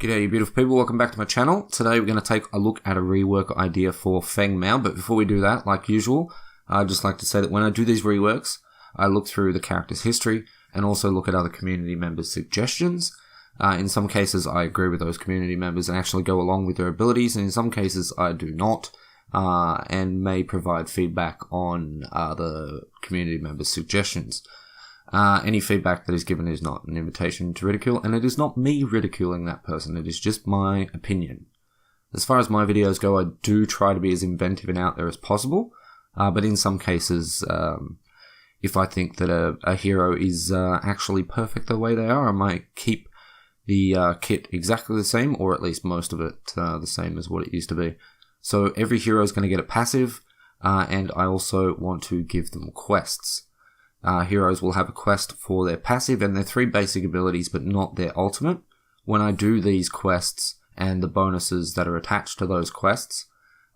G'day you beautiful people, welcome back to my channel. Today we're going to take a look at a rework idea for Feng Mao, but before we do that, like usual, I'd just like to say that when I do these reworks, I look through the character's history and also look at other community members' suggestions. In some cases I agree with those community members and actually go along with their abilities, and in some cases I do not, and may provide feedback on the community members' suggestions. Any feedback that is given is not an invitation to ridicule, and it is not me ridiculing that person, it is just my opinion. As far as my videos go, I do try to be as inventive and out there as possible, but in some cases, if I think that a hero is actually perfect the way they are, I might keep the kit exactly the same, or at least most of it the same as what it used to be. So every hero is going to get a passive, and I also want to give them quests. Heroes will have a quest for their passive and their 3 basic abilities, but not their ultimate. When I do these quests and the bonuses that are attached to those quests,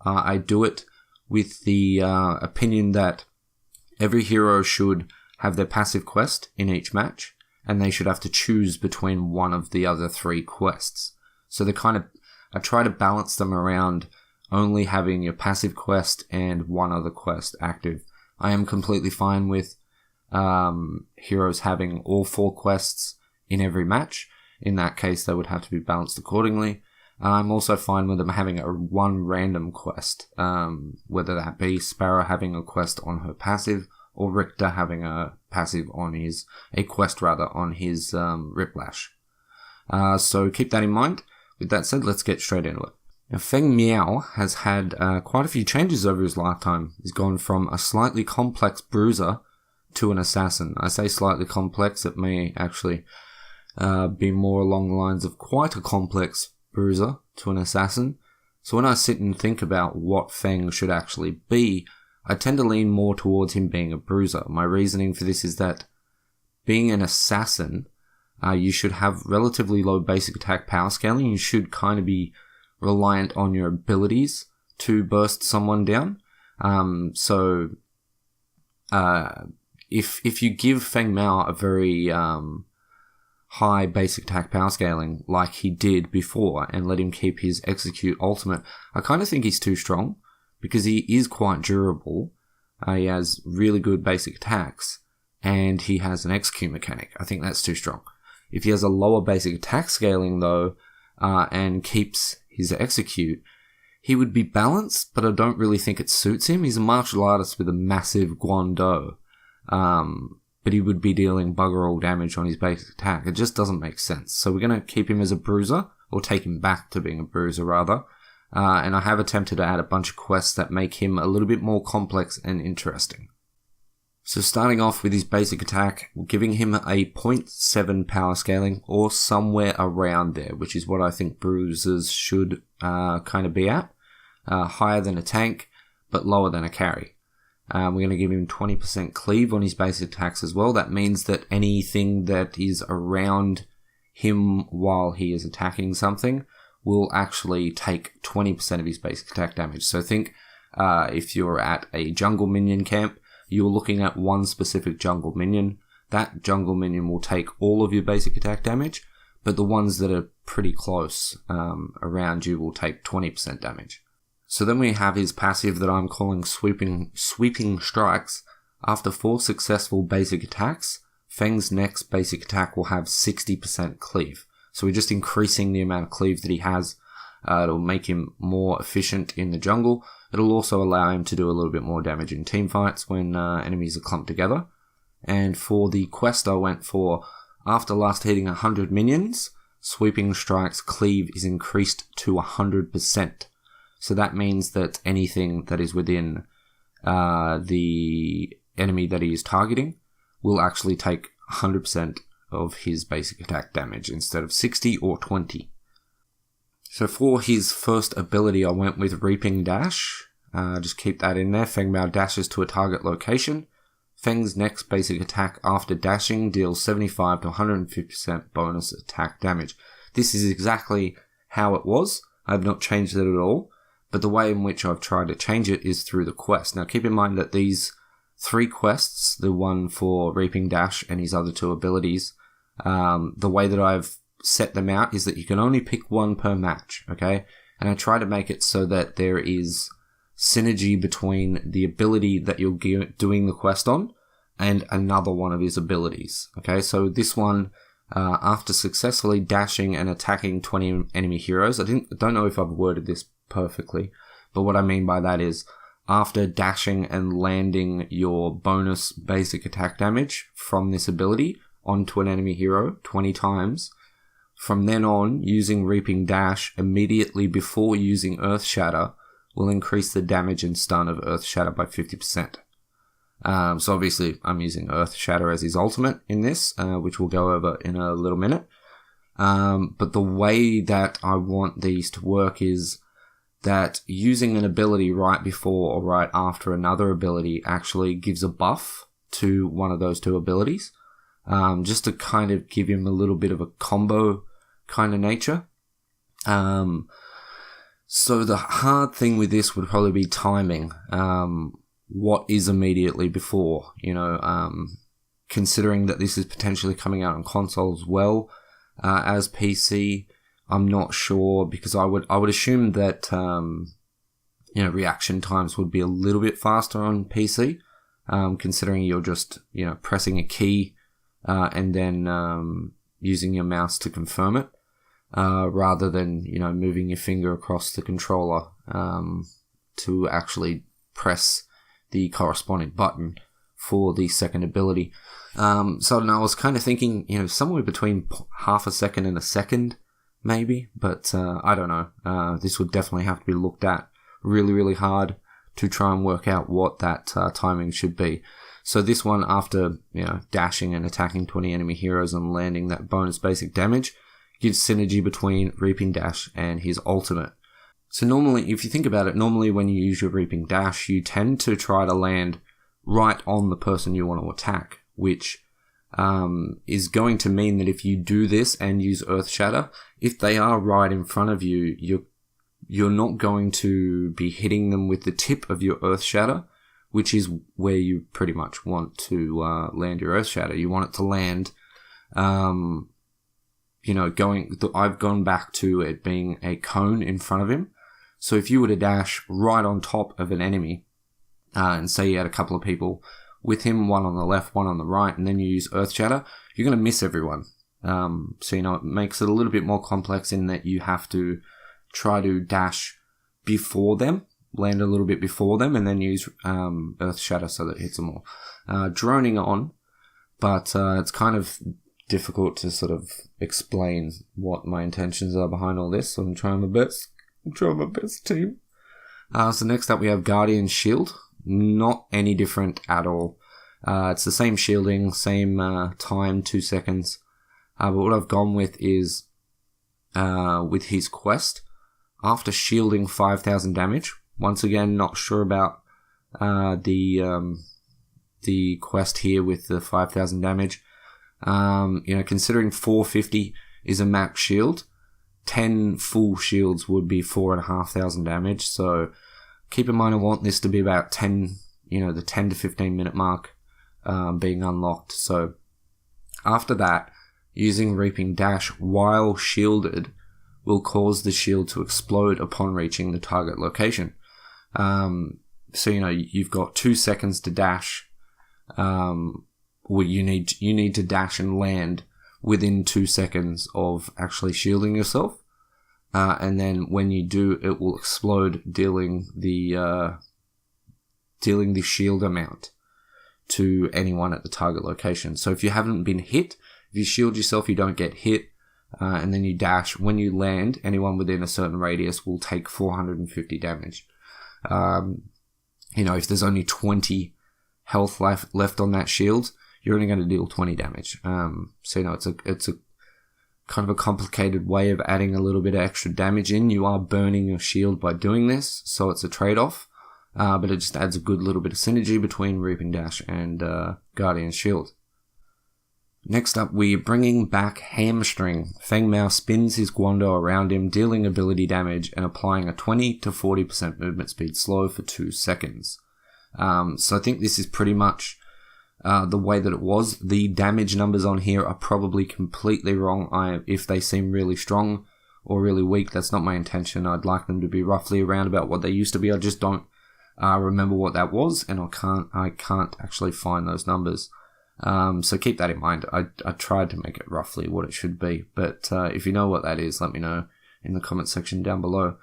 I do it with the opinion that every hero should have their passive quest in each match, and they should have to choose between one of the other 3 quests. So I try to balance them around only having your passive quest and one other quest active. I am completely fine with heroes having all 4 quests in every match. In that case, they would have to be balanced accordingly. I'm also fine with them having one random quest, whether that be Sparrow having a quest on her passive, or Richter having a passive on a quest on his Riplash. So keep that in mind. With that said, let's get straight into it. Now, Feng Mao has had quite a few changes over his lifetime. He's gone from a slightly complex bruiser to an assassin. I say slightly complex, it may actually be more along the lines of quite a complex bruiser to an assassin. So when I sit and think about what Feng should actually be, I tend to lean more towards him being a bruiser. My reasoning for this is that being an assassin, you should have relatively low basic attack power scaling. You should kind of be reliant on your abilities to burst someone down. If you give Feng Mao a very high basic attack power scaling like he did before and let him keep his execute ultimate, I kind of think he's too strong because he is quite durable. He has really good basic attacks and he has an execute mechanic. I think that's too strong. If he has a lower basic attack scaling though, and keeps his execute, he would be balanced, but I don't really think it suits him. He's a martial artist with a massive guando. But he would be dealing bugger all damage on his basic attack. It just doesn't make sense. So we're going to keep him as a bruiser, or take him back to being a bruiser rather. And I have attempted to add a bunch of quests that make him a little bit more complex and interesting. So starting off with his basic attack, giving him a 0.7 power scaling, or somewhere around there, which is what I think bruisers should kind of be at. Higher than a tank, but lower than a carry. We're going to give him 20% cleave on his basic attacks as well. That means that anything that is around him while he is attacking something will actually take 20% of his basic attack damage. So think if you're at a jungle minion camp, you're looking at one specific jungle minion. That jungle minion will take all of your basic attack damage, but the ones that are pretty close around you will take 20% damage. So then we have his passive that I'm calling sweeping strikes. After 4 successful basic attacks, Feng's next basic attack will have 60% cleave. So we're just increasing the amount of cleave that he has. It'll make him more efficient in the jungle. It'll also allow him to do a little bit more damage in team fights when enemies are clumped together. And for the quest I went for, after last hitting 100 minions, sweeping strikes cleave is increased to 100%. So that means that anything that is within the enemy that he is targeting will actually take 100% of his basic attack damage instead of 60 or 20. So for his first ability, I went with Reaping Dash. Just keep that in there. Feng Mao dashes to a target location. Feng's next basic attack after dashing deals 75 to 150% bonus attack damage. This is exactly how it was. I have not changed it at all. But the way in which I've tried to change it is through the quest. Now keep in mind that these 3 quests, the one for Reaping Dash and his other 2 abilities, the way that I've set them out is that you can only pick one per match, okay? And I try to make it so that there is synergy between the ability that you're doing the quest on and another one of his abilities, okay? So this one, after successfully dashing and attacking 20 enemy heroes, I don't know if I've worded this perfectly, but what I mean by that is after dashing and landing your bonus basic attack damage from this ability onto an enemy hero 20 times, from then on, using Reaping Dash immediately before using Earth Shatter will increase the damage and stun of Earth Shatter by 50%. So obviously I'm using Earth Shatter as his ultimate in this, which we'll go over in a little minute. But the way that I want these to work is that using an ability right before or right after another ability actually gives a buff to one of those two abilities, just to kind of give him a little bit of a combo kind of nature. So the hard thing with this would probably be timing. What is immediately before, considering that this is potentially coming out on console as well as PC. I'm not sure, because I would assume that reaction times would be a little bit faster on PC, considering you're just pressing a key and then using your mouse to confirm it, rather than moving your finger across the controller to actually press the corresponding button for the second ability. So I was kind of thinking, somewhere between half a second and a second, maybe, but I don't know. This would definitely have to be looked at really, really hard to try and work out what that timing should be. So this one, after dashing and attacking 20 enemy heroes and landing that bonus basic damage, gives synergy between Reaping Dash and his ultimate. So normally, if you think about it, normally when you use your Reaping Dash, you tend to try to land right on the person you want to attack, which is going to mean that if you do this and use Earth Shatter, if they are right in front of you, you're not going to be hitting them with the tip of your Earth Shatter, which is where you pretty much want to land your Earth Shatter. You want it to land, I've gone back to it being a cone in front of him. So if you were to dash right on top of an enemy, and say you had a couple of people with him, one on the left, one on the right, and then you use Earth Shatter, you're going to miss everyone. So, it makes it a little bit more complex in that you have to try to dash before them, land a little bit before them, and then use Earth Shatter so that it hits them all. Droning on, but it's kind of difficult to sort of explain what my intentions are behind all this, so I'm trying my best. Team. So next up we have Guardian Shield. Not any different at all. It's the same shielding, same time, 2 seconds. But what I've gone with is with his quest. After shielding 5,000 damage, once again, not sure about the quest here with the 5,000 damage. Considering 450 is a max shield, 10 full shields would be 4,500 damage. So keep in mind, I want this to be about 10, the 10 to 15 minute mark being unlocked. So after that, using Reaping Dash while shielded will cause the shield to explode upon reaching the target location. So you've got 2 seconds to dash. You need to dash and land within 2 seconds of actually shielding yourself. And then when you do, it will explode, dealing the shield amount to anyone at the target location. So if you haven't been hit, if you shield yourself, you don't get hit, and then you dash. When you land, anyone within a certain radius will take 450 damage. If there's only 20 health left on that shield, you're only going to deal 20 damage. It's a kind of a complicated way of adding a little bit of extra damage in. You are burning your shield by doing this, so it's a trade-off. But it just adds a good little bit of synergy between Reaping Dash and Guardian Shield. Next up, we're bringing back Hamstring. Feng Mao spins his Guando around him, dealing ability damage and applying a 20 to 40% movement speed slow for 2 seconds. So I think this is pretty much the way that it was. The damage numbers on here are probably completely wrong. If they seem really strong or really weak, that's not my intention. I'd like them to be roughly around about what they used to be. I just don't remember what that was, and I can't actually find those numbers. So keep that in mind. I tried to make it roughly what it should be, but if you know what that is, let me know in the comment section down below.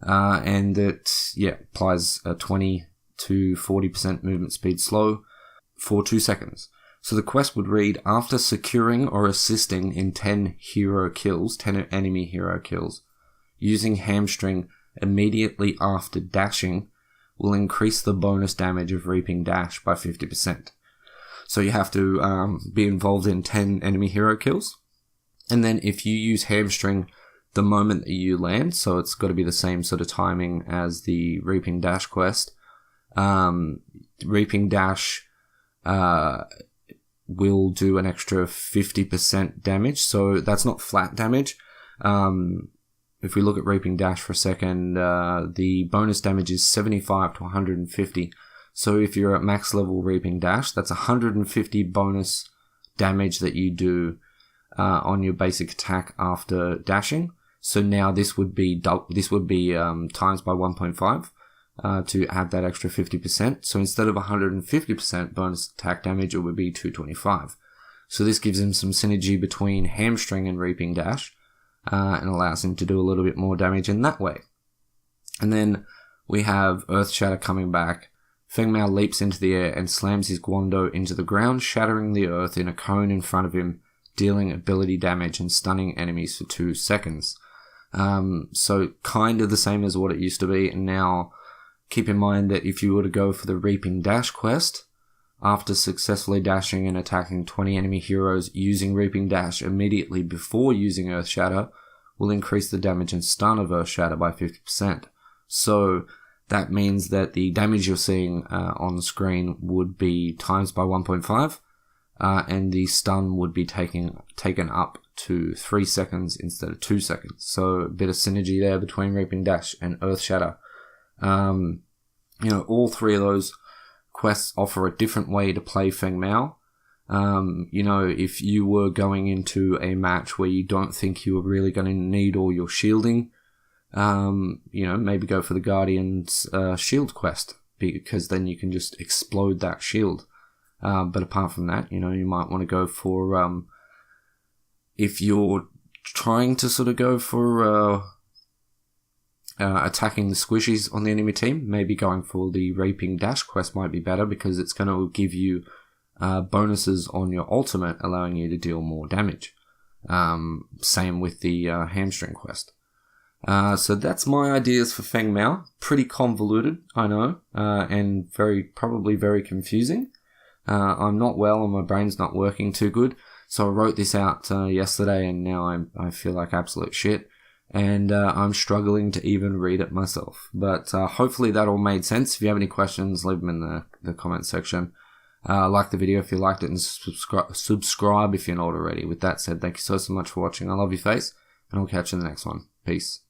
And it, applies a 20 to 40% movement speed slow for 2 seconds. So the quest would read, after securing or assisting in 10 enemy hero kills, using hamstring immediately after dashing will increase the bonus damage of Reaping Dash by 50%. So you have to be involved in 10 enemy hero kills. And then if you use hamstring the moment that you land, so it's got to be the same sort of timing as the Reaping Dash quest, Reaping Dash will do an extra 50% damage. So that's not flat damage. If we look at Reaping Dash for a second, the bonus damage is 75 to 150. So if you're at max level Reaping Dash, that's 150 bonus damage that you do on your basic attack after dashing. So now this would be times by 1.5 to add that extra 50%. So instead of 150% bonus attack damage, it would be 225. So this gives him some synergy between hamstring and Reaping Dash, and allows him to do a little bit more damage in that way. And then we have Earth Shatter coming back. Feng Mao leaps into the air and slams his Guando into the ground, shattering the earth in a cone in front of him, dealing ability damage and stunning enemies for 2 seconds. So kind of the same as what it used to be. And now keep in mind that if you were to go for the Reaping Dash quest, after successfully dashing and attacking 20 enemy heroes using Reaping Dash immediately before using Earth Shatter, will increase the damage and stun of Earth Shatter by 50%. So that means that the damage you're seeing on the screen would be times by 1.5, and the stun would be taken up to 3 seconds instead of 2 seconds. So a bit of synergy there between Reaping Dash and Earth Shatter. All three of those quests offer a different way to play Feng Mao. If you were going into a match where you don't think you were really going to need all your shielding, maybe go for the Guardian's shield quest, because then you can just explode that shield. But apart from that, you might want to go for, if you're trying to sort of go for attacking the squishies on the enemy team, maybe going for the Reaping Dash quest might be better, because it's going to give you bonuses on your ultimate, allowing you to deal more damage. Same with the hamstring quest. So that's my ideas for Feng Mao. Pretty convoluted, I know, and probably very confusing. I'm not well and my brain's not working too good, so I wrote this out yesterday, and now I feel like absolute shit. And I'm struggling to even read it myself. But hopefully that all made sense. If you have any questions, leave them in the comment section. Like the video if you liked it, and subscribe if you're not already. With that said, thank you so much for watching. I love your face, and I'll catch you in the next one. Peace.